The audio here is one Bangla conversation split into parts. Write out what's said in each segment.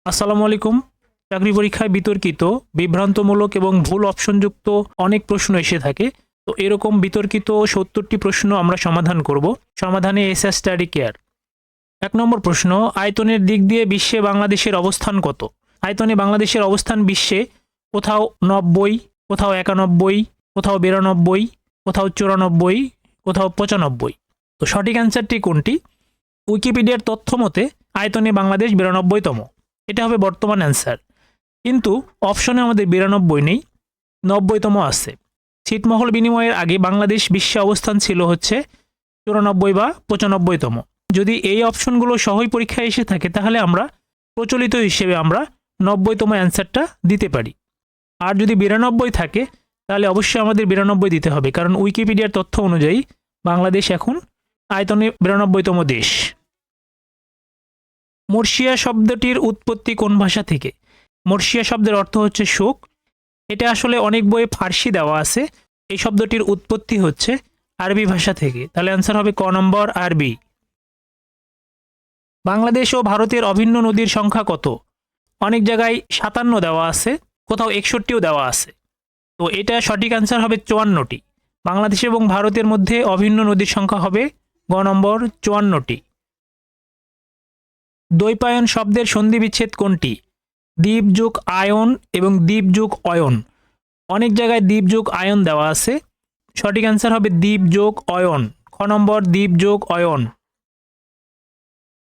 আসসালামু আলাইকুম। চাকরি পরীক্ষায় বিতর্কিত, বিভ্রান্তমূলক এবং ভুল অপশনযুক্ত অনেক প্রশ্ন এসে থাকে। তো এরকম বিতর্কিত ৭০টি প্রশ্ন আমরা সমাধান করব। সমাধানে এসএস স্টাডি কেয়ার। ১ নম্বর প্রশ্ন, আয়তনের দিক দিয়ে বিশ্বে বাংলাদেশের অবস্থান কত? আয়তনে বাংলাদেশের অবস্থান বিশ্বে কোথাও ৯০, কোথাও ৯১, কোথাও ৯২, কোথাও ৯৪, কোথাও ৯৫। তো সঠিক অ্যান্সারটি কোনটি? উইকিপিডিয়ার তথ্য মতে আয়তনে বাংলাদেশ ৯২তম। এটা হবে বর্তমান অ্যান্সার। কিন্তু অপশনে আমাদের ৯২ নেই, ৯০তম আছে। ছিটমহল বিনিময়ের আগে বাংলাদেশ বিশ্বে অবস্থান ছিল হচ্ছে ৯৪ বা ৯৫তম। যদি এই অপশনগুলো সহই পরীক্ষায় এসে থাকে তাহলে আমরা প্রচলিত হিসেবে আমরা ৯০তম অ্যান্সারটা দিতে পারি। আর যদি ৯২ থাকে তাহলে অবশ্যই আমাদের ৯২ দিতে হবে, কারণ উইকিপিডিয়ার তথ্য অনুযায়ী বাংলাদেশ এখন আয়তনে ৯২তম দেশ। মর্শিয়া শব্দটির উৎপত্তি কোন ভাষা থেকে? মর্শিয়া শব্দের অর্থ হচ্ছে শোক। এটা আসলে অনেক বইয়ে ফার্সি দেওয়া আছে। এই শব্দটির উৎপত্তি হচ্ছে আরবি ভাষা থেকে। তাহলে অ্যান্সার হবে ক নম্বর, আরবি। বাংলাদেশ ও ভারতের অভিন্ন নদীর সংখ্যা কত? অনেক জায়গায় ৫৭ দেওয়া আছে, কোথাও ৬১ও দেওয়া আছে। তো এটা সঠিক অ্যান্সার হবে ৫৪টি। বাংলাদেশ এবং ভারতের মধ্যে অভিন্ন নদীর সংখ্যা হবে গ নম্বর, ৫৪টি। দ্বৈপায়ন শব্দের সন্ধি বিচ্ছেদ কোনটি? দ্বীপ যোগ আয়ন এবং দ্বীপ যোগ অয়ন। অনেক জায়গায় দ্বীপ যোগ আয়ন দেওয়া আছে। সঠিক অ্যান্সার হবে দ্বীপ যোগ অয়ন, খ নম্বর, দ্বীপ যোগ অয়ন।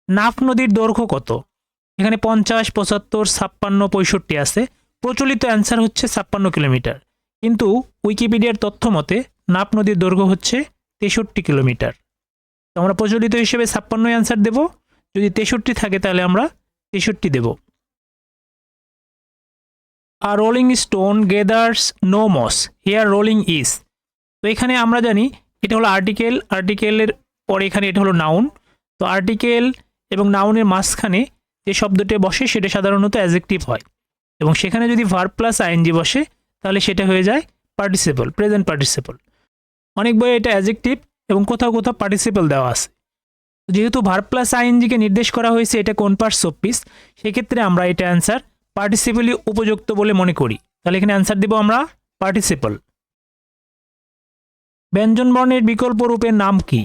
নাফ নদীর দৈর্ঘ্য কত? এখানে ৫০, ৭৫, ৫৬, ৬৫ আছে। প্রচলিত অ্যান্সার হচ্ছে ৫৬ কিলোমিটার, কিন্তু উইকিপিডিয়ার তথ্য মতে নাফ নদীর দৈর্ঘ্য হচ্ছে ৬৩ কিলোমিটার। তো আমরা প্রচলিত হিসেবে ৫৬ অ্যান্সার দেব। যদি ৬৩ থাকে তাহলে আমরা ৬৩ দেব। A rolling stone gathers no moss, here rolling is. তো এখানে আমরা জানি এটা হলো আর্টিকেল, আর্টিকেলের পরে এখানে এটা হলো নাউন। তো আর্টিকেল এবং নাউনের মাঝখানে যে শব্দটি বসে সেটা সাধারণত অ্যাডজেক্টিভ হয়, এবং সেখানে যদি ভার্ব প্লাস আইএনজি বসে তাহলে সেটা হয়ে যায় পার্টিসিপল, প্রেজেন্ট পার্টিসিপল। অনেক বইয়ে এটা অ্যাডজেক্টিভ এবং কোথাও কোথাও পার্টিসিপল দেওয়া আছে। যেহেতু ভার্ব প্লাস আইএনজিকে নির্দেশ করা হয়েছে এটা কোন পার্টস অফ স্পিচ, সেক্ষেত্রে আমরা এটা অ্যান্সার পার্টিসিপলই উপযুক্ত বলে মনে করি। তাহলে এখানে অ্যান্সার দেব আমরা পার্টিসিপল। ব্যঞ্জনবর্ণের বিকল্প রূপের নাম কি?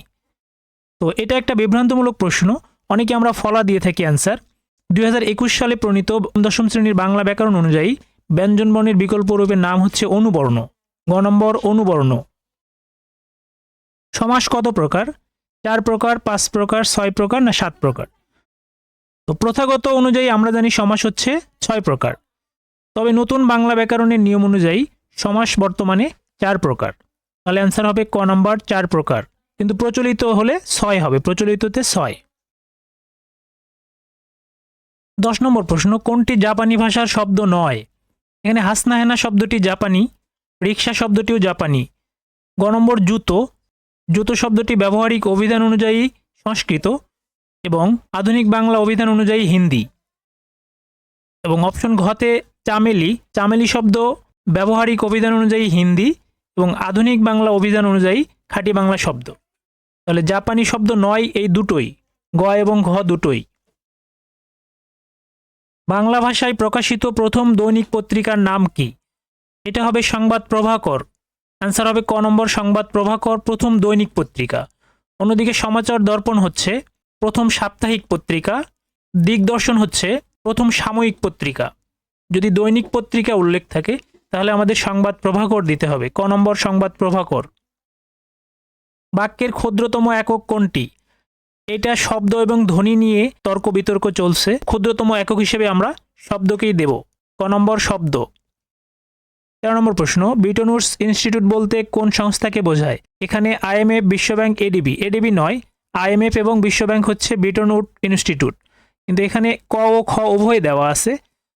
তো এটা একটা বিভ্রান্তমূলক প্রশ্ন। অনেকে আমরা ফলা দিয়ে থাকি অ্যান্সার। ২০২১ সালে প্রণীত ১০ম শ্রেণীর বাংলা ব্যাকরণ অনুযায়ী ব্যঞ্জনবর্ণের বিকল্প রূপের নাম হচ্ছে অনুবর্ণ, গ নম্বর, অনুবর্ণ। সমাস কত প্রকার? ৪ প্রকার, ৫ প্রকার, ৬ প্রকার না ৭ প্রকার? তো প্রথাগত অনুযায়ী আমরা জানি সমাস হচ্ছে ৬ প্রকার। তবে নতুন বাংলা ব্যাকরণের নিয়ম অনুযায়ী সমাস বর্তমানে ৪ প্রকার। তাহলে অ্যান্সার হবে ক নম্বর, ৪ প্রকার। কিন্তু প্রচলিত হলে ৬ হবে, প্রচলিততে ৬। ১০ নম্বর প্রশ্ন, কোনটি জাপানি ভাষার শব্দ নয়? এখানে হাসনাহেনা শব্দটি জাপানি, রিক্সা শব্দটিও জাপানি। গ নম্বর, জুতো। জুতো শব্দটি ব্যবহারিক অভিধান অনুযায়ী সংস্কৃত এবং আধুনিক বাংলা অভিধান অনুযায়ী হিন্দি। এবং অপশন ঘতে চামেলি, চামেলি শব্দ ব্যবহারিক অভিধান অনুযায়ী হিন্দি এবং আধুনিক বাংলা অভিধান অনুযায়ী খাঁটি বাংলা শব্দ। তাহলে জাপানি শব্দ নয়, এই দুটোই, গ এবং ঘ দুটোই। বাংলা ভাষায় প্রকাশিত প্রথম দৈনিক পত্রিকার নাম কি? এটা হবে সংবাদ প্রভাকর। অ্যান্সার হবে ক নম্বর, সংবাদ প্রভাকর প্রথম দৈনিক পত্রিকা। অন্যদিকে সমাচার দর্পণ হচ্ছে প্রথম সাপ্তাহিক পত্রিকা, দিগদর্শন হচ্ছে প্রথম সাময়িক পত্রিকা। যদি দৈনিক পত্রিকা উল্লেখ থাকে তাহলে আমাদের সংবাদ প্রভাকর দিতে হবে, ক নম্বর, সংবাদ প্রভাকর। বাক্যের ক্ষুদ্রতম একক কোনটি? এটা শব্দ এবং ধ্বনি নিয়ে তর্ক বিতর্ক চলছে। ক্ষুদ্রতম একক হিসেবে আমরা শব্দকেই দেব, ক নম্বর, শব্দ। ১৩ নম্বর প্রশ্ন, ব্রিটন উডস ইনস্টিটিউট বলতে কোন সংস্থাকে বোঝায়? এখানে আইএমএফ, বিশ্বব্যাংক, এডিবি। এডিবি নয়, আইএমএফ এবং বিশ্বব্যাংক হচ্ছে ব্রিটন উড ইনস্টিটিউট। কিন্তু এখানে ক ও খ উভয় দেওয়া আছে,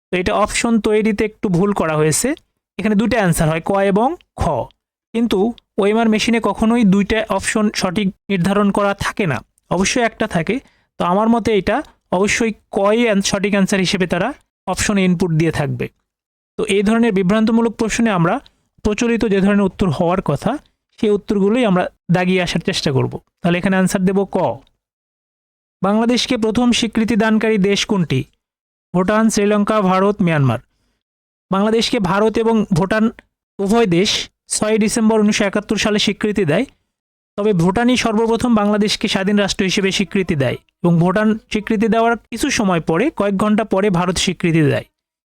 তো এটা অপশন তৈরিতে একটু ভুল করা হয়েছে। এখানে দুটো অ্যান্সার হয়, ক এবং খ। কিন্তু ওএমআর মেশিনে কখনোই দুইটা অপশন সঠিক নির্ধারণ করা থাকে না, অবশ্যই একটা থাকে। তো আমার মতে এটা অবশ্যই কই সঠিক অ্যান্সার হিসেবে তারা অপশনে ইনপুট দিয়ে থাকবে। তো এই ধরনের বিভ্রান্তমূলক প্রশ্নে আমরা প্রচলিত যে ধরনের উত্তর হওয়ার কথা সেই উত্তরগুলোই আমরা দাগিয়ে আসার চেষ্টা করব। তাহলে এখানে অ্যান্সার দেব ক। বাংলাদেশকে প্রথম স্বীকৃতি দানকারী দেশ কোনটি? ভুটান, শ্রীলঙ্কা, ভারত, মিয়ানমার। বাংলাদেশকে ভারত এবং ভুটান উভয় দেশ 6 ডিসেম্বর 1971 সালে স্বীকৃতি দেয়। তবে ভুটানই সর্বপ্রথম বাংলাদেশকে স্বাধীন রাষ্ট্র হিসেবে স্বীকৃতি দেয় এবং ভুটান স্বীকৃতি দেওয়ার কিছু সময় পরে, কয়েক ঘন্টা পরে ভারত স্বীকৃতি দেয়।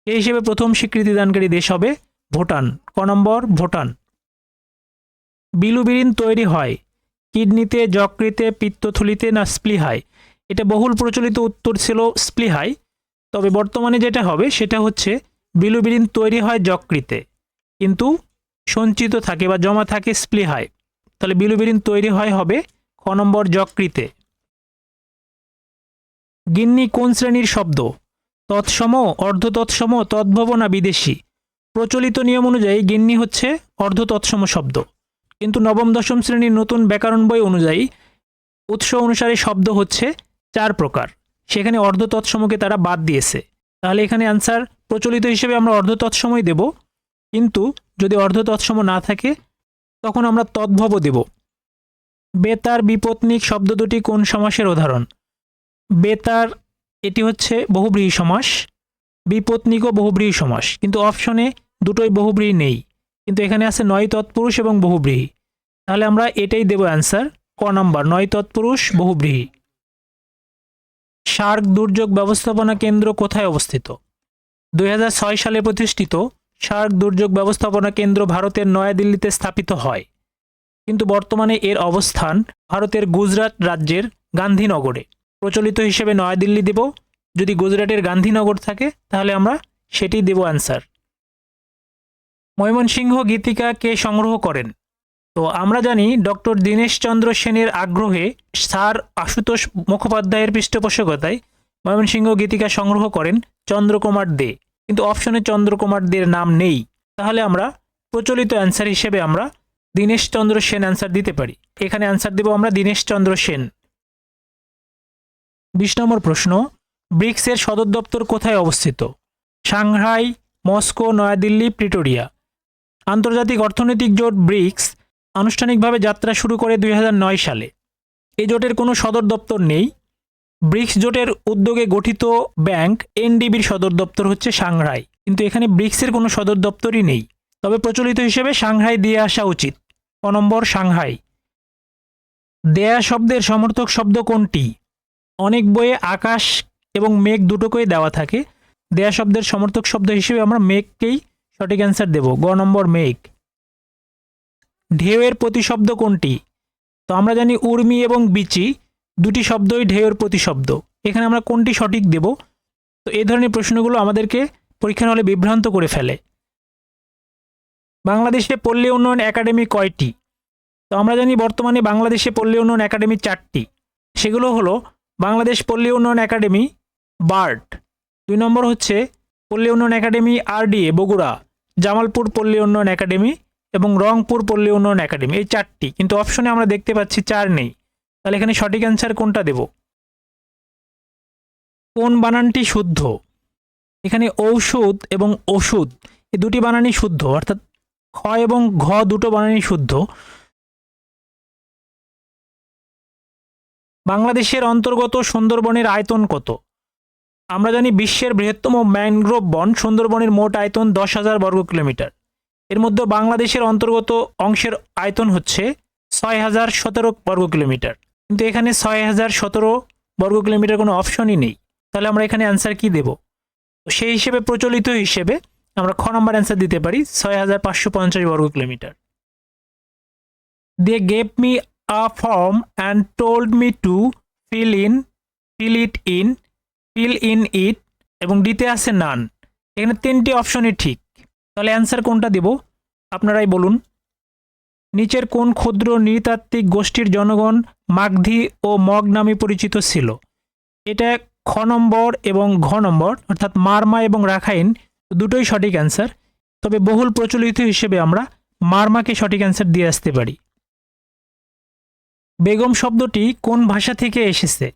এই হিসেবে প্রথম স্বীকৃতিদানকারী দেশ হবে ভুটান। ক নম্বর ভুটান। বিলুবিরিন তৈরি হয় কিডনিতে, যকৃতে, পিত্তথলিতে না স্প্লিহায়? এটা বহুল প্রচলিত উত্তর ছিল স্প্লিহায়। তবে বর্তমানে যেটা হবে সেটা হচ্ছে বিলুবিরিন তৈরি হয় যকৃতে, কিন্তু সঞ্চিত থাকে বা জমা থাকে স্প্লিহায়। তাহলে বিলুবিরিন তৈরি হয় হবে খ নম্বর যকৃতে। গিন্নি কোন শ্রেণীর শব্দ? তৎসম, অর্ধতৎসম, তদ্ভব না বিদেশি? প্রচলিত নিয়ম অনুযায়ী গিন্নি হচ্ছে অর্ধতৎসম শব্দ, কিন্তু নবম দশম শ্রেণীর নতুন ব্যাকরণ বই অনুযায়ী উৎস অনুসারে শব্দ হচ্ছে 4 প্রকার, সেখানে অর্ধতৎসমকে তারা বাদ দিয়েছে। তাহলে এখানে অ্যান্সার প্রচলিত হিসেবে আমরা অর্ধতৎসমই দেব, কিন্তু যদি অর্ধতৎসম না থাকে তখন আমরা তদ্ভব দেব। বেতার, বিপত্নিক শব্দ দুটি কোন সমাসের উদাহরণ? বেতার এটি হচ্ছে বহুব্রীহি সমাস, বিপত্নিকও বহুব্রীহি সমাস, কিন্তু অপশনে দুটোই বহুব্রীহি নেই, কিন্তু এখানে আছে নয় তৎপুরুষ এবং বহুব্রীহি। তাহলে আমরা এটাই দেব অ্যান্সার ক নম্বর, নয় তৎপুরুষ বহুব্রীহি। সার্ক দুর্যোগ ব্যবস্থাপনা কেন্দ্র কোথায় অবস্থিত? 2006 সালে প্রতিষ্ঠিত সার্ক দুর্যোগ ব্যবস্থাপনা কেন্দ্র ভারতের নয়াদিল্লিতে স্থাপিত হয়, কিন্তু বর্তমানে এর অবস্থান ভারতের গুজরাট রাজ্যের গান্ধীনগরে। প্রচলিত হিসেবে নয়াদিল্লি দেব, যদি গুজরাটের গান্ধীনগর থাকে তাহলে আমরা সেটি দেব অ্যান্সার। ময়মনসিংহ গীতিকা কে সংগ্রহ করেন? তো আমরা জানি ডক্টর দীনেশচন্দ্র সেনের আগ্রহে স্যার আশুতোষ মুখোপাধ্যায়ের পৃষ্ঠপোষকতায় ময়মনসিংহ গীতিকা সংগ্রহ করেন চন্দ্রকুমার দে, কিন্তু অপশনে চন্দ্রকুমার দের নাম নেই। তাহলে আমরা প্রচলিত অ্যান্সার হিসেবে আমরা দীনেশচন্দ্র সেন অ্যান্সার দিতে পারি। এখানে অ্যান্সার দেব আমরা দীনেশচন্দ্র সেন। 20 নম্বর প্রশ্ন, ব্রিক্সের সদর দপ্তর কোথায় অবস্থিত? Shanghai, Moscow, New Delhi, Pretoria? আন্তর্জাতিক অর্থনৈতিক জোট ব্রিক্স আনুষ্ঠানিকভাবে যাত্রা শুরু করে 2009 সালে। এই জোটের কোনো সদর দপ্তর নেই। ব্রিক্স জোটের উদ্যোগে গঠিত ব্যাংক এনডিবির সদর দপ্তর হচ্ছে সাংহাই, কিন্তু এখানে ব্রিক্সের কোনো সদর দপ্তরই নেই। তবে প্রচলিত হিসেবে সাংহাই দিয়ে আসা উচিত। ক নম্বর সাংহাই। দেয়া শব্দের সমর্থক শব্দ কোনটি? অনেক বইয়ে আকাশ এবং মেঘ দুটোকেই দেওয়া থাকে। দেয়া শব্দের সমর্থক শব্দ হিসেবে আমরা মেঘকেই সঠিক অ্যান্সার দেব, গ নম্বর মেঘ। ঢেউয়ের প্রতিশব্দ কোনটি? তো আমরা জানি উর্মি এবং বিচি দুটি শব্দই ঢেউয়ের প্রতিশব্দ, এখানে আমরা কোনটি সঠিক দেব? তো এই ধরনের প্রশ্নগুলো আমাদেরকে পরীক্ষার হলে বিভ্রান্ত করে ফেলে। বাংলাদেশে পল্লী উন্নয়ন একাডেমি কয়টি? তো আমরা জানি বর্তমানে বাংলাদেশে পল্লী উন্নয়ন একাডেমি 4টি। সেগুলো হলো বাংলাদেশ পল্লী উন্নয়ন একাডেমি বার্ড, 2 নম্বর হচ্ছে পল্লী উন্নয়ন একাডেমি আরডিএ বগুড়া, জামালপুর পল্লী উন্নয়ন একাডেমি এবং রংপুর পল্লী উন্নয়ন একাডেমি, এই 4টি, কিন্তু অপশনে আমরা দেখতে পাচ্ছি 4 নেই। তাহলে এখানে সঠিক অ্যান্সার কোনটা দেব? কোন বানানটি শুদ্ধ? এখানে ঔষধ এবং ওষুধ এই দুটি বানানই শুদ্ধ, অর্থাৎ খ এবং ঘ দুটো বানানই শুদ্ধ। বাংলাদেশের অন্তর্গত সুন্দরবনের আয়তন কত? আমরা জানি বিশ্বের বৃহত্তম ম্যানগ্রোভ বন সুন্দরবনের মোট আয়তন 10,000 বর্গ কিলোমিটার। এর মধ্যে বাংলাদেশের অন্তর্গত অংশের আয়তন হচ্ছে 6,017 বর্গ কিলোমিটার, কিন্তু এখানে 6,017 বর্গ কিলোমিটার কোনো অপশনই নেই। তাহলে আমরা এখানে অ্যান্সার কি দেব? সেই হিসেবে প্রচলিত হিসেবে আমরা খ নম্বর অ্যান্সার দিতে পারি 6,550 বর্গ kilometre. They gave me a form and told me to fill in it এবং দিতে আছে নান। এখানে 3টি অপশনই ঠিক, তাহলে অ্যান্সার কোনটা দেব আপনারাই বলুন। নিচের কোন ক্ষুদ্র নৃতাত্ত্বিক গোষ্ঠীর জনগণ মাগধী ও মগ নামে পরিচিত ছিল? এটা খ নম্বর এবং ঘ নম্বর, অর্থাৎ মারমা এবং রাখাইন দুটোই সঠিক অ্যান্সার। তবে বহুল প্রচলিত হিসেবে আমরা মারমাকে সঠিক অ্যান্সার দিয়ে আসতে পারি। বেগম শব্দটি কোন ভাষা থেকে এসেছে?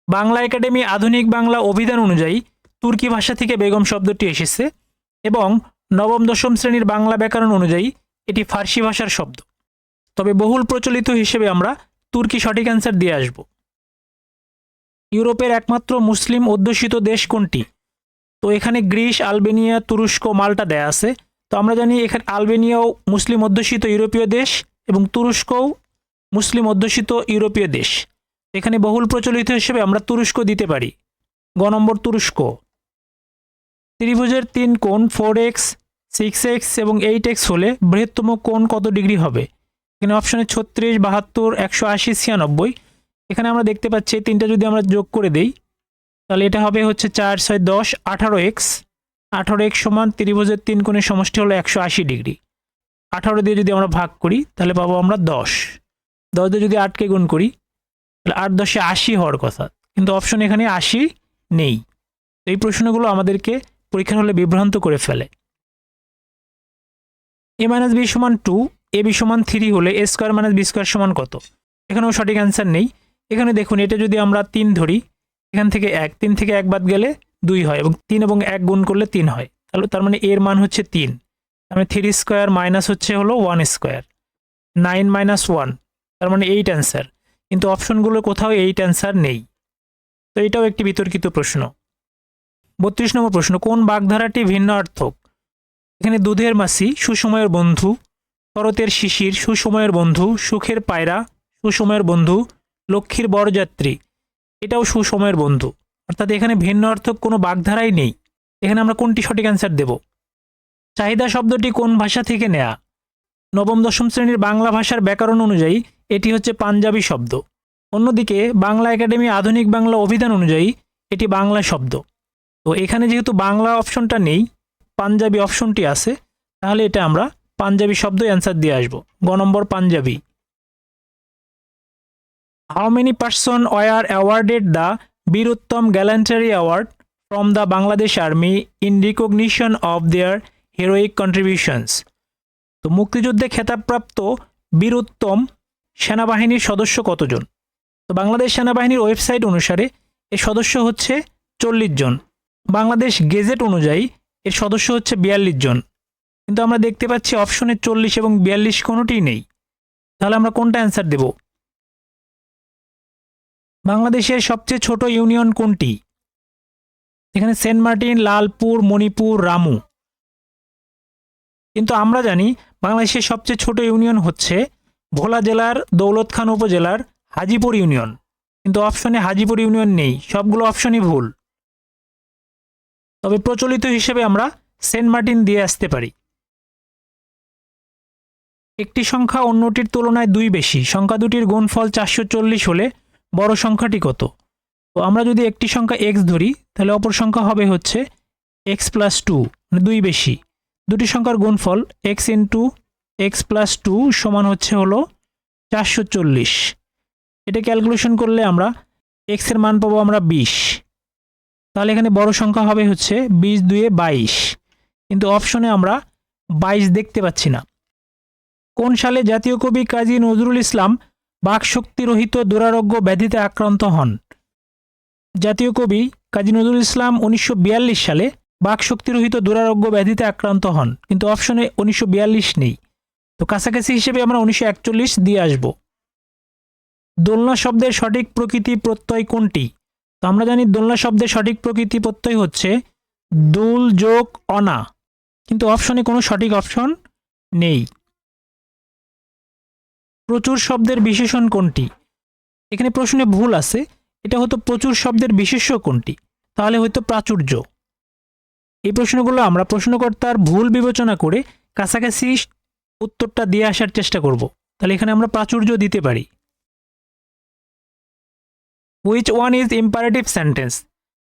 বাংলা একাডেমি আধুনিক বাংলা অভিধান অনুযায়ী তুর্কি ভাষা থেকে বেগম শব্দটি এসেছে এবং নবম দশম শ্রেণীর বাংলা ব্যাকরণ অনুযায়ী এটি ফার্সি ভাষার শব্দ। তবে বহুল প্রচলিত হিসেবে আমরা তুর্কি সঠিক অ্যান্সার দিয়ে আসব। ইউরোপের একমাত্র মুসলিম অধ্যুষিত দেশ কোনটি? তো এখানে গ্রিস, আলবেনিয়া, তুরস্ক, মাল্টা দেয়া আছে। তো আমরা জানি এখানে আলবেনিয়াও মুসলিম অধ্যুষিত ইউরোপীয় দেশ এবং তুরস্কও মুসলিম অধ্যুষিত ইউরোপীয় দেশ। এখানে বহুল প্রচলিত হিসেবে আমরা তুরস্ক দিতে পারি। গ নম্বর তুরস্ক। ত্রিভুজের 3 কোণ 4x, 6x এবং 8x হলে বৃহত্তম কোণ কত ডিগ্রি হবে? এখানে অপশনে 36, 72, 180, 96। এখানে আমরা দেখতে পাচ্ছি এই তিনটা যদি আমরা যোগ করে দেই তাহলে এটা হবে হচ্ছে 4, 6, 10, 18x। 18x সমান ত্রিভুজের 3 কোণের সমষ্টি হলো 180 ডিগ্রি। 18 দিয়ে যদি আমরা ভাগ করি তাহলে পাবো আমরা 10। 10 দিয়ে যদি 8কে গুণ করি তাহলে 8 10 80 হওয়ার কথা, কিন্তু অপশন এখানে 80 নেই। এই প্রশ্নগুলো আমাদেরকে পরীক্ষার হলে বিভ্রান্ত করে ফেলে। a - b সমান 2, ab সমান 3 হলে a স্কয়ার - b স্কয়ার সমান কত? এখানেও সঠিক অ্যান্সার নেই। এখানে দেখুন এটা যদি আমরা 3 ধরি, এখান থেকে 1, 3 থেকে 1 বাদ গেলে 2 হয় এবং 3 এবং 1 গুণ করলে 3 হয়। তাহলে তার মানে এর মান হচ্ছে 3। তার মানে 3 স্কয়ার মাইনাস হচ্ছে হলো 1 স্কয়ার, 9 - 1, তার মানে 8 অ্যান্সার। কিন্তু অপশনগুলোর কোথাও 8 অ্যান্সার নেই। তো এটাও একটি বিতর্কিত প্রশ্ন। 32 নম্বর প্রশ্ন, কোন বাগধারাটি ভিন্নার্থক? এখানে দুধের মাছি সুসময়ের বন্ধু, শরতের শিশির সুসময়ের বন্ধু, সুখের পায়রা সুসময়ের বন্ধু, লক্ষ্মীর বরযাত্রী এটাও সুসময়ের বন্ধু। অর্থাৎ এখানে ভিন্নার্থক কোনো বাগধারাই নেই। এখানে আমরা কোনটি সঠিক অ্যান্সার দেব? চাহিদা শব্দটি কোন ভাষা থেকে নেয়া? নবম দশম শ্রেণীর বাংলা ভাষার ব্যাকরণ অনুযায়ী এটি হচ্ছে পাঞ্জাবি শব্দ। অন্যদিকে বাংলা একাডেমি আধুনিক বাংলা অভিধান অনুযায়ী এটি বাংলা শব্দ। তো এখানে যেহেতু বাংলা অপশনটা নেই, পাঞ্জাবি অপশনটি আছে, তাহলে এটা আমরা পাঞ্জাবি শব্দ অ্যান্সার দিয়ে আসবো। গ number Punjabi. How many person were awarded the Bir Uttom gallantry award from the Bangladesh army in recognition of their heroic contributions? তো মুক্তিযুদ্ধে খেতাবপ্রাপ্ত বীরোত্তম সেনাবাহিনীর সদস্য কতজন? তো বাংলাদেশ সেনাবাহিনীর ওয়েবসাইট অনুসারে এর সদস্য হচ্ছে 40 জন। বাংলাদেশ গেজেট অনুযায়ী এর সদস্য হচ্ছে 42 জন। কিন্তু আমরা দেখতে পাচ্ছি অপশনে 40 এবং 42 কোনোটিই নেই। তাহলে আমরা কোনটা অ্যান্সার দেব? বাংলাদেশের সবচেয়ে ছোট ইউনিয়ন কোনটি? এখানে সেন্ট মার্টিন, লালপুর, মণিপুর, রামু। কিন্তু আমরা জানি বাংলাদেশের সবচেয়ে ছোট ইউনিয়ন হচ্ছে ভোলা জেলার দৌলতখান উপজেলার হাজিপুর ইউনিয়ন। কিন্তু অপশনে হাজিপুর ইউনিয়ন নেই, সবগুলো অপশনই ভুল। তবে প্রচলিত হিসেবে আমরা সেন্ট মার্টিন দিয়ে আসতে পারি। একটি সংখ্যা অন্যটির তুলনায় 2 বেশি, সংখ্যা দুটির গুণফল 440 হলে বড় সংখ্যাটি কত? তো আমরা যদি একটি সংখ্যা x ধরি তাহলে অপর সংখ্যা হবে হচ্ছে x + 2, মানে 2 বেশি। দুটি সংখ্যার গুণফল x × x + 2 সমান হচ্ছে হলো 440। এটা ক্যালকুলেশন করলে আমরা x এর মান পাবো আমরা 20। তাহলে এখানে বড় সংখ্যা হবে হচ্ছে 20 × 2 = 22। কিন্তু অপশনে আমরা 22 দেখতে পাচ্ছি না। কোন সালে জাতীয় কবি কাজী নজরুল ইসলাম বাকশক্তিরহিত দুরারোগ্য ব্যাধিতে আক্রান্ত হন? জাতীয় কবি কাজী নজরুল ইসলাম 1942 সালে বাকশক্তিরহিত দুরারোগ্য ব্যাধিতে আক্রান্ত হন, কিন্তু অপশনে 1942 নেই। তো কাছাকাছি হিসেবে আমরা 1941 দিয়ে আসব। দোলনা শব্দের সঠিক প্রকৃতি প্রত্যয় কোনটি? তো আমরা জানি দোলনা শব্দের সঠিক প্রকৃতি প্রত্যয় হচ্ছে দুল যোগ অনা, কিন্তু অপশনে কোনো সঠিক অপশন নেই। প্রচুর শব্দের বিশেষণ কোনটি? এখানে প্রশ্নে ভুল আছে, এটা হতো প্রচুর শব্দের বিশেষ্য কোনটি? তাহলে হয়তো প্রাচুর্য। এই প্রশ্নগুলো আমরা প্রশ্নকর্তার ভুল বিবেচনা করে কাছাকাছি উত্তরটা দিয়ে আসার চেষ্টা করব। তাহলে এখানে আমরা প্রাচুর্য দিতে পারি। Which one is imperative sentence?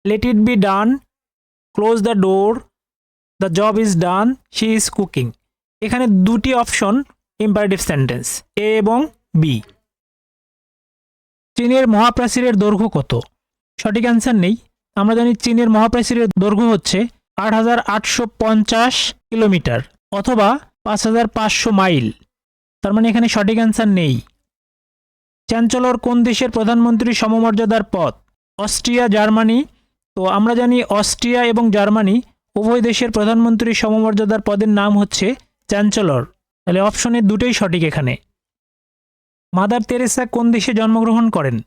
Let it be done, close the door, the job is done, she is cooking. এখানে দুটি অপশন ইম্পারেটিভ সেন্টেন্স, এ এবং বি। চীনের মহাপ্রাচীরের দৈর্ঘ্য কত? সঠিক অ্যান্সার নেই। আমরা জানি চীনের মহাপ্রাচীরের দৈর্ঘ্য হচ্ছে 8850 কিলোমিটার অথবা 5500 মাইল। তার মানে এখানে সঠিক অ্যান্সার নেই। চ্যান্সেলর কোন দেশের প্রধানমন্ত্রী সমমর্যাদার পদ? Austria, Germany. তো আমরা জানি অস্ট্রিয়া এবং জার্মানি উভয় দেশের প্রধানমন্ত্রী সমমর্যাদার পদের নাম হচ্ছে চ্যান্সেলর। তাহলে অপশনের দুটোই সঠিক এখানে। মাদার তেরেসা কোন দেশে জন্মগ্রহণ করেন?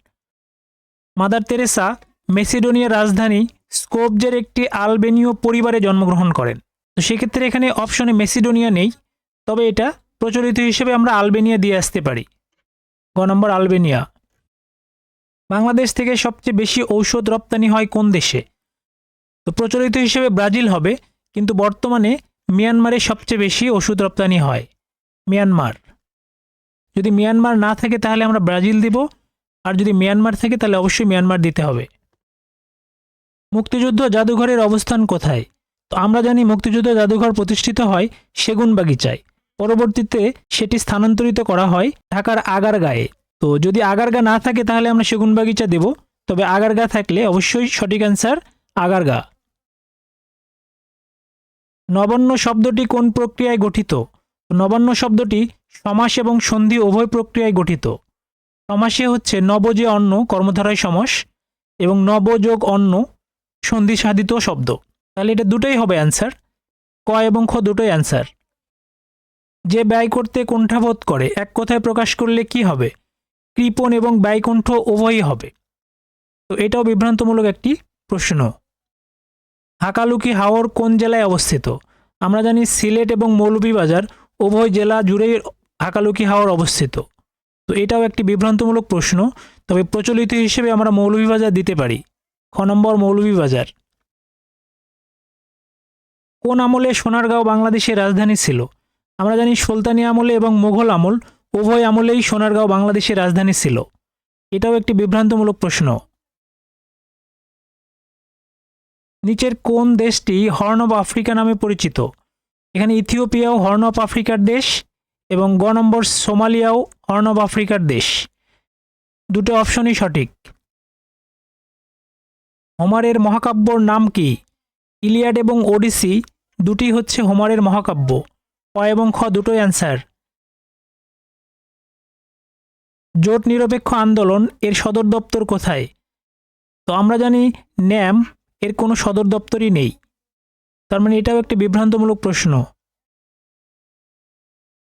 মাদার তেরেসা মেসিডোনিয়ার রাজধানী স্কোপজের একটি আলবেনীয় পরিবারে জন্মগ্রহণ করেন? তো সেক্ষেত্রে এখানে অপশনে মেসিডোনিয়া নেই, তবে এটা প্রচলিত হিসেবে আমরা আলবেনিয়া দিয়ে আসতে পারি। গ নম্বর আলবেনিয়া। বাংলাদেশ থেকে সবচেয়ে বেশি ঔষধ রপ্তানি হয় কোন দেশে? তো প্রচলিত হিসেবে ব্রাজিল হবে, কিন্তু বর্তমানে মিয়ানমারে সবচেয়ে বেশি ওষুধ রপ্তানি হয়। মিয়ানমার। যদি মিয়ানমার না থাকে তাহলে আমরা ব্রাজিল দিব, আর যদি মিয়ানমার থাকে তাহলে অবশ্যই মিয়ানমার দিতে হবে। মুক্তিযুদ্ধ জাদুঘরের অবস্থান কোথায়? তো আমরা জানি মুক্তিযুদ্ধ জাদুঘর প্রতিষ্ঠিত হয় সেগুনবাগিচায়। পরবর্তীতে সেটি স্থানান্তরিত করা হয় ঢাকার আগারগাঁয়ে। তো যদি আগারগাঁ না থাকে তাহলে আমরা সেগুনবাগিচা দেব, তবে আগারগাঁ থাকলে অবশ্যই সঠিক অ্যান্সার আগারগাঁ। নবান্ন শব্দটি কোন প্রক্রিয়ায় গঠিত? নবান্ন শব্দটি সমাস এবং সন্ধি উভয় প্রক্রিয়ায় গঠিত। সমাসে হচ্ছে নব যে অন্ন কর্মধারয় সমাস, এবং নব যোগ অন্ন সন্ধি সাধিত শব্দ। তাহলে এটা দুটোই হবে অ্যান্সার। ক এবং খ দুটোই অ্যান্সার। যে ব্যয় করতে কুণ্ঠাবোধ করে এক কথায় প্রকাশ করলে কি হবে? কৃপণ এবং ব্যয়কুণ্ঠ উভয়ই হবে। তো এটাও বিভ্রান্তমূলক একটি প্রশ্ন। হাকালুকি হাওর কোন জেলায় অবস্থিত? আমরা জানি সিলেট এবং মৌলভীবাজার উভয় জেলা জুড়েই হাকালুকি হাওর অবস্থিত। তো এটাও একটি বিভ্রান্তমূলক প্রশ্ন, তবে প্রচলিত হিসেবে আমরা মৌলভীবাজার দিতে পারি। খ নম্বর মৌলভীবাজার। কোন আমলে সোনারগাঁও বাংলাদেশের রাজধানী ছিল? আমরা জানি সুলতানি আমলে এবং মুঘল আমল উভয় আমলেই সোনারগাঁও বাংলাদেশের রাজধানী ছিল। এটাও একটি বিভ্রান্তমূলক প্রশ্ন। নিচের কোন দেশটি হর্ন অফ আফ্রিকা নামে পরিচিত? এখানে ইথিওপিয়াও হর্ন অফ আফ্রিকার দেশ, এবং গ নম্বর সোমালিয়াও হর্ন অফ আফ্রিকার দেশ। দুটো অপশনই সঠিক। হোমারের মহাকাব্যর নাম কি? ইলিয়াড এবং ওডিসি দুটি হচ্ছে হোমারের মহাকাব্য। ক এবং খ দুটোই অ্যান্সার। জোট নিরপেক্ষ আন্দোলন এর সদর দপ্তর কোথায়? তো আমরা জানি ন্যাম এর কোনো সদর দপ্তরই নেই। তার মানে এটাও একটি বিভ্রান্তমূলক প্রশ্ন।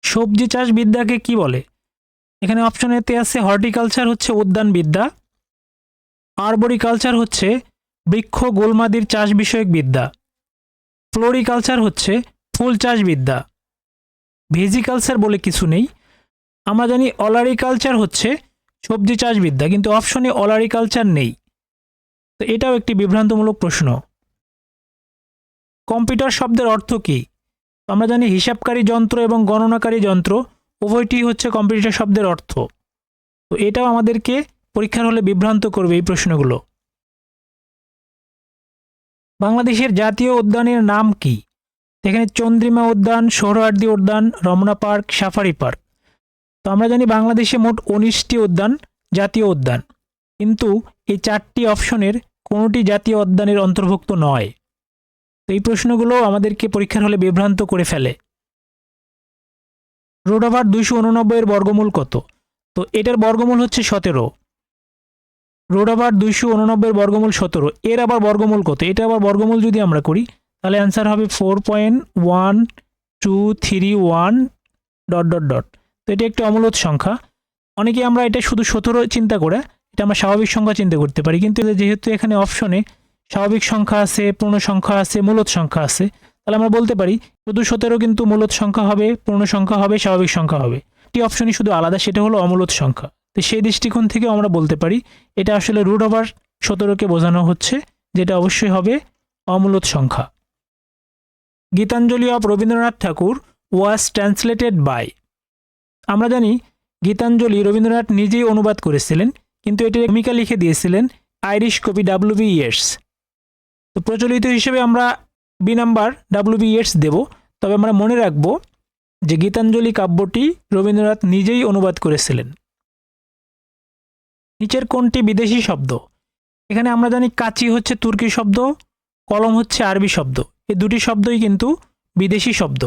সবজি চাষ বিদ্যাকে কি বলে? এখানে অপশনেতে আছে হর্টিকালচার হচ্ছে উদ্যানবিদ্যা, আরবরিকালচার হচ্ছে বৃক্ষ গোলমাদির চাষ বিষয়ক বিদ্যা, ফ্লোরিকালচার হচ্ছে ফুল চাষ বিদ্যা, ভেজিকালচার বলে কিছু নেই। আমরা জানি অলারিকালচার হচ্ছে সবজি চাষ বিদ্যা, কিন্তু অপশনে অলারিকালচার নেই। তো এটাও একটি বিভ্রান্তমূলক প্রশ্ন। কম্পিউটার শব্দের অর্থ কী? আমরা জানি হিসাবকারী যন্ত্র এবং গণনাকারী যন্ত্র উভয়টি হচ্ছে কম্পিউটার শব্দের অর্থ। তো এটাও আমাদেরকে পরীক্ষার হলে বিভ্রান্ত করবে এই প্রশ্নগুলো। বাংলাদেশের জাতীয় উদ্যানের নাম কি? এখানে চন্দ্রিমা উদ্যান, সোহরাওয়ার্দী উদ্যান, রমনা পার্ক, সাফারি পার্ক। তো আমরা জানি বাংলাদেশে মোট 19টি উদ্যান জাতীয় উদ্যান, কিন্তু এই 4টি অপশনের কোনোটি জাতীয় উদ্যানের অন্তর্ভুক্ত নয়। তো এই প্রশ্নগুলো আমাদেরকে পরীক্ষার হলে বিভ্রান্ত করে ফেলে। রুট ওভার 289 এর বর্গমূল কত? তো এটার বর্গমূল হচ্ছে 17। রুট ওভার 289 এর বর্গমূল 17। এর আবার বর্গমূল কত? এটা আবার বর্গমূল যদি আমরা করি তাহলে অ্যান্সার হবে 4.1231 ... তো এটা একটি অমূলদ সংখ্যা। অনেকে আমরা এটা শুধু 17 চিন্তা করে এটা আমরা স্বাভাবিক সংখ্যা চিন্তা করতে পারি, কিন্তু যেহেতু এখানে অপশনে স্বাভাবিক সংখ্যা আছে, পূর্ণ সংখ্যা আছে, মূলদ সংখ্যা আছে, তাহলে আমরা বলতে পারি শুধু 17 কিন্তু মূলদ সংখ্যা হবে, পূর্ণ সংখ্যা হবে, স্বাভাবিক সংখ্যা হবে। একটি অপশনই শুধু আলাদা, সেটা হলো অমূলদ সংখ্যা। তো সেই দৃষ্টিকোণ থেকে আমরা বলতে পারি এটা আসলে রুট ওভার 17কে বোঝানো হচ্ছে, যেটা অবশ্যই হবে অমূলদ সংখ্যা। Gitanjali of Rabindranath Tagore was translated by. আমরা জানি গীতাঞ্জলি রবীন্দ্রনাথ নিজেই অনুবাদ করেছিলেন, কিন্তু এটির ভূমিকা লিখে দিয়েছিলেন আইরিশ কবি W.B. ইয়েটস। তো প্রচলিত হিসেবে আমরা বি নাম্বার W.B. ইয়েটস দেব, তবে আমরা মনে রাখব যে গীতাঞ্জলি কাব্যটি রবীন্দ্রনাথ নিজেই অনুবাদ করেছিলেন। নিচের কোনটি বিদেশি শব্দ? এখানে আমরা জানি কাঁচি হচ্ছে তুর্কি শব্দ, কলম হচ্ছে আরবি শব্দ। এই দুটি শব্দই কিন্তু বিদেশি শব্দ।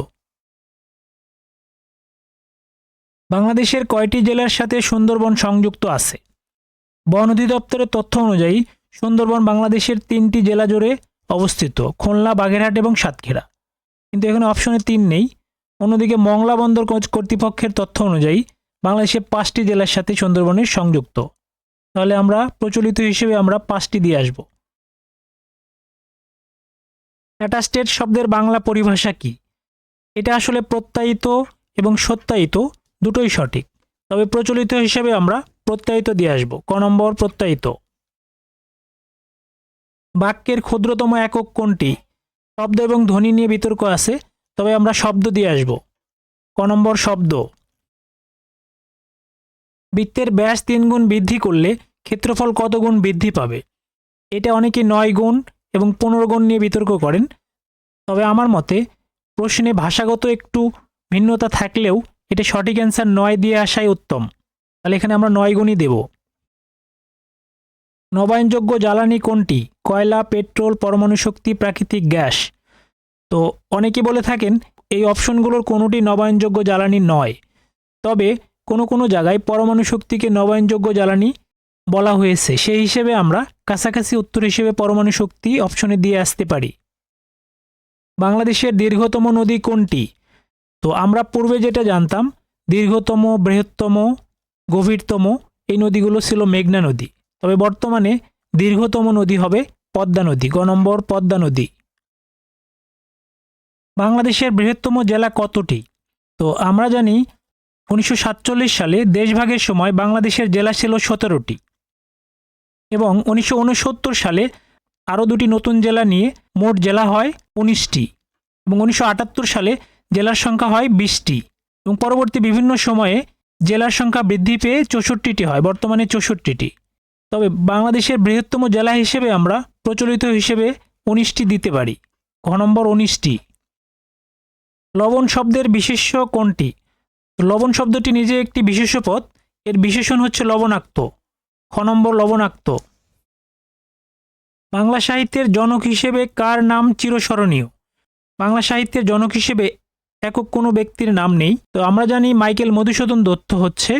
বাংলাদেশের কয়টি জেলার সাথে সুন্দরবন সংযুক্ত আছে? বন অধিদপ্তরের তথ্য অনুযায়ী সুন্দরবন বাংলাদেশের 3টি জেলা জুড়ে অবস্থিত: খুলনা, বাগেরহাট এবং সাতক্ষীরা। কিন্তু এখানে অপশনে 3 নেই। অন্যদিকে মংলা বন্দর কর্তৃপক্ষের তথ্য অনুযায়ী বাংলাদেশের 5টি জেলার সাথে সুন্দরবনের সংযুক্ত। তাহলে আমরা প্রচলিত হিসেবে আমরা 5টি দিয়ে আসব। অ্যাটাস্টেড শব্দের বাংলা পরিভাষা কি? এটা আসলে প্রত্যায়িত এবং সত্যায়িত দুটোই সঠিক, তবে প্রচলিত হিসেবে আমরা প্রত্যায়িত দিয়ে আসব। ক নম্বর প্রত্যায়িত। বাক্যের ক্ষুদ্রতম একক কোনটি? শব্দ এবং ধ্বনি নিয়ে বিতর্ক আছে, তবে আমরা শব্দ দিয়ে আসব। ক নম্বর শব্দ। বৃত্তের ব্যাস 3 গুণ বৃদ্ধি করলে ক্ষেত্রফল কত গুণ বৃদ্ধি পাবে? এটা অনেকে 9 গুণ এবং 15 গুণ নিয়ে বিতর্ক করেন, তবে আমার মতে প্রশ্নে ভাষাগত একটু ভিন্নতা থাকলেও এটা সঠিক অ্যান্সার 9 দিয়ে আসাই উত্তম। তাহলে এখানে আমরা 9 গুণই দেব। নবায়নযোগ্য জ্বালানি কোনটি? কয়লা, পেট্রোল, পরমাণু শক্তি, প্রাকৃতিক গ্যাস। তো অনেকে বলে থাকেন এই অপশনগুলোর কোনোটি নবায়নযোগ্য জ্বালানি নয়, তবে কোনো কোনো জায়গায় পরমাণু শক্তিকে নবায়নযোগ্য জ্বালানি বলা হয়েছে, সেই হিসেবে আমরা কাছাকাছি উত্তর হিসেবে পরমাণু শক্তি অপশনে দিয়ে আসতে পারি। বাংলাদেশের দীর্ঘতম নদী কোনটি? তো আমরা পূর্বে যেটা জানতাম দীর্ঘতম, বৃহত্তম, গভীরতম এই নদীগুলো ছিল মেঘনা নদী, তবে বর্তমানে দীর্ঘতম নদী হবে পদ্মা নদী। গ নম্বর পদ্মা নদী। বাংলাদেশের বৃহত্তম জেলা কতটি? তো আমরা জানি 1947 সালে দেশভাগের সময় বাংলাদেশের জেলা ছিল 17টি এবং 1969 সালে আরও 2টি নতুন জেলা নিয়ে মোট জেলা হয় 19টি এবং 1978 সালে জেলার সংখ্যা হয় 20টি এবং পরবর্তী বিভিন্ন সময়ে জেলার সংখ্যা বৃদ্ধি পেয়ে 64টি হয়, বর্তমানে 64টি। তবে বাংলাদেশের বৃহত্তম জেলা হিসেবে আমরা প্রচলিত হিসেবে 19টি দিতে পারি। ঘ নম্বর 19টি। লবণ শব্দের বিশেষ্য কোনটি? লবণ শব্দটি নিজে একটি বিশেষ্য পদ, এর বিশেষণ হচ্ছে লবণাক্ত। খ নম্বর লবণাক্ত। বাংলা সাহিত্যের জনক হিসেবে কার নাম চিরস্মরণীয়? বাংলা সাহিত্যের জনক হিসেবে একক কোনো ব্যক্তির নাম নেই, তো আমরা জানি মাইকেল মধুসূদন দত্ত হচ্ছে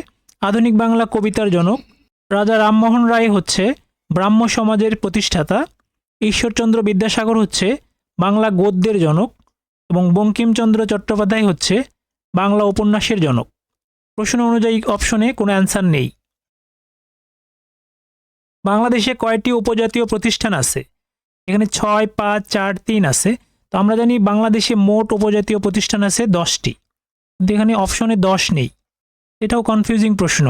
আধুনিক বাংলা কবিতার জনক, রাজা রামমোহন রায় হচ্ছে ব্রাহ্ম সমাজের প্রতিষ্ঠাতা, ঈশ্বরচন্দ্র বিদ্যাসাগর হচ্ছে বাংলা গদ্যের জনক এবং বঙ্কিমচন্দ্র চট্টোপাধ্যায় হচ্ছে বাংলা উপন্যাসের জনক। প্রশ্ন অনুযায়ী অপশনে কোনো অ্যান্সার নেই। বাংলাদেশে কয়টি উপজাতীয় প্রতিষ্ঠান আছে? এখানে 6, 5, 4, 3 আছে, তো আমরা জানি বাংলাদেশে মোট উপজাতীয় প্রতিষ্ঠান আছে 10টি, কিন্তু এখানে অপশনে 10 নেই, এটাও কনফিউজিং প্রশ্ন।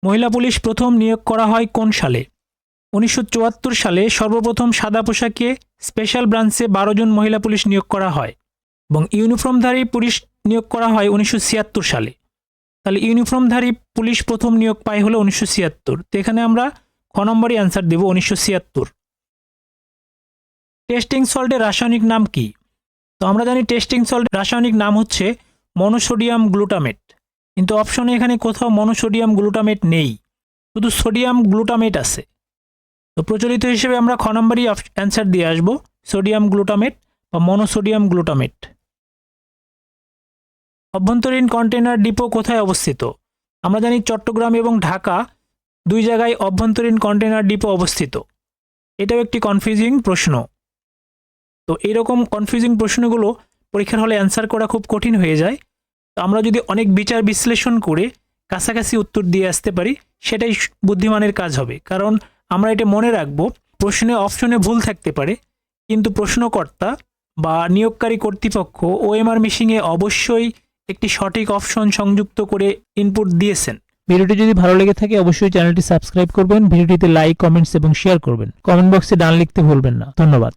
মহিলা পুলিশ প্রথম নিয়োগ করা হয় কোন সালে? 1974 সালে সর্বপ্রথম সাদা পোশাকে স্পেশাল ব্রাঞ্চে 12 জন মহিলা পুলিশ নিয়োগ করা হয় এবং ইউনিফর্মধারী পুলিশ নিয়োগ করা হয় 1976 সালে। তাহলে ইউনিফর্মধারী পুলিশ প্রথম নিয়োগ পায় হলো 1976, তো এখানে আমরা খ নম্বরই অ্যান্সার দেব 1976। টেস্টিং সল্টের রাসায়নিক নাম কি? তো আমরা জানি টেস্টিং সল্টের রাসায়নিক নাম হচ্ছে মনোসোডিয়াম গ্লুটামেট, কিন্তু অপশনে এখানে কোথাও মনোসোডিয়াম গ্লুটামেট নেই, শুধু সোডিয়াম গ্লুটামেট আছে। তো প্রচলিত হিসেবে আমরা খ নম্বরই অ্যান্সার দিয়ে আসবো সোডিয়াম গ্লুটামেট বা মনোসোডিয়াম গ্লুটামেট। অভ্যন্তরীণ কন্টেনার ডিপো কোথায় অবস্থিত? আমরা জানি চট্টগ্রাম এবং ঢাকা 2 জায়গায় অভ্যন্তরীণ কন্টেনার ডিপো অবস্থিত, এটাও একটি কনফিউজিং প্রশ্ন। তো এরকম কনফিউজিং প্রশ্নগুলো পরীক্ষার হলে অ্যান্সার করা খুব কঠিন হয়ে যায়, তো আমরা যদি অনেক বিচার বিশ্লেষণ করে কাছাকাছি উত্তর দিয়ে আসতে পারি সেটাই বুদ্ধিমানের কাজ হবে, কারণ আমরা এটা মনে রাখবো প্রশ্নে অপশনে ভুল থাকতে পারে, কিন্তু প্রশ্নকর্তা বা নিয়োগকারী কর্তৃপক্ষ ওএমআর মেশিনে অবশ্যই একটি সঠিক অপশন সংযুক্ত করে ইনপুট দিয়েছেন। ভিডিওটি যদি ভালো লেগে থাকে অবশ্যই চ্যানেলটি সাবস্ক্রাইব করবেন, ভিডিওটিতে লাইক, কমেন্টস এবং শেয়ার করবেন, কমেন্ট বক্সে ডান লিখতে ভুলবেন না। ধন্যবাদ।